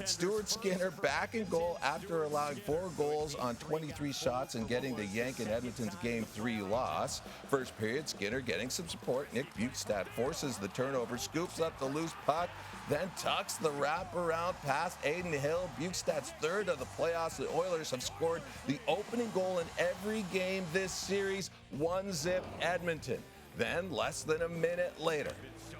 Stuart Skinner back in goal after allowing 4 goals on 23 shots and getting the Yank in Edmonton's Game 3 loss. First period, Skinner getting some support. Nick Bjugstad forces the turnover, scoops up the loose puck, then tucks the wraparound past Aiden Hill. Bjugstad's third of the playoffs. The Oilers have scored the opening goal in every game this series. 1-0 Edmonton. Then, less than a minute later,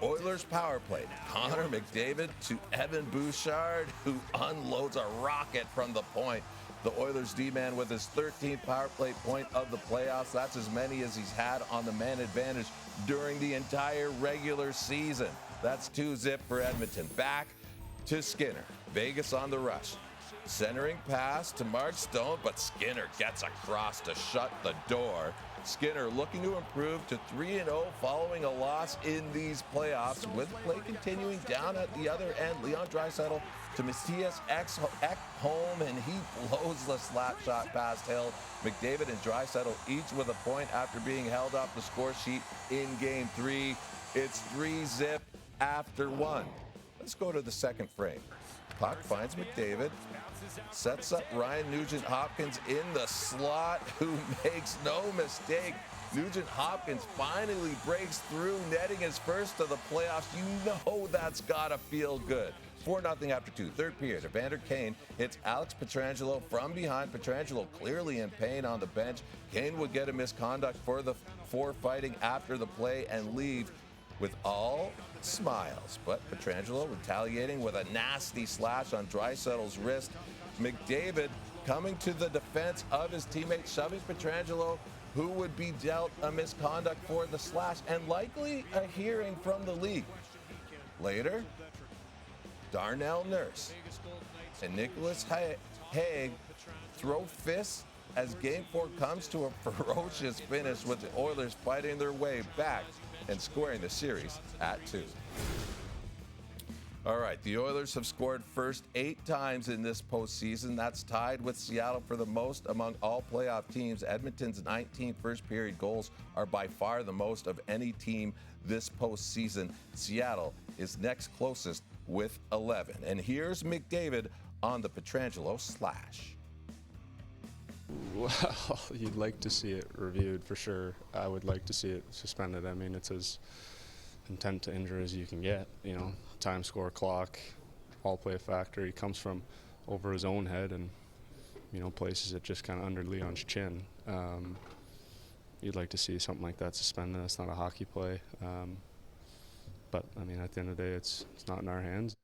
Oilers power play. Connor McDavid to Evan Bouchard, who unloads a rocket from the point. The Oilers D-man with his 13th power play point of the playoffs. That's as many as he's had on the man advantage during the entire regular season. That's 2-0 for Edmonton. Back to Skinner. Vegas on the rush. Centering pass to Mark Stone, but Skinner gets across to shut the door. Skinner looking to improve to 3-0 following a loss in these playoffs, with play continuing down at the other end. Leon Draisaitl to Matthias Ekholm, and he blows the slap shot past Hill. McDavid and Draisaitl each with a point after being held off the score sheet in Game 3. It's 3-0 after 1. Let's go to the second frame. Puck finds McDavid, sets up Ryan Nugent-Hopkins in the slot, who makes no mistake. Nugent-Hopkins finally breaks through, netting his first of the playoffs. You know that's gotta feel good. 4-0 after 2. Third period, Evander Kane hits Alex Pietrangelo from behind. Pietrangelo clearly in pain on the bench. Kane would get a misconduct for fighting after the play and leave with all smiles, but Pietrangelo retaliating with a nasty slash on Draisaitl's wrist. McDavid coming to the defense of his teammate, shoving Pietrangelo, who would be dealt a misconduct for the slash and likely a hearing from the league. Later, Darnell Nurse and Nicholas Hague throw fists as Game 4 comes to a ferocious finish, with the Oilers fighting their way back and scoring the series at 2. All right, the Oilers have scored first 8 times in this postseason. That's tied with Seattle for the most among all playoff teams. Edmonton's 19 first-period goals are by far the most of any team this postseason. Seattle is next closest with 11. And here's McDavid on the Pietrangelo slash. Well, you'd like to see it reviewed for sure. I would like to see it suspended. I mean, it's as intent to injure as you can get. You know, time, score, clock, all play a factor. He comes from over his own head and, you know, places it just kind of under Leon's chin. You'd like to see something like that suspended. That's not a hockey play. But, I mean, at the end of the day, it's not in our hands.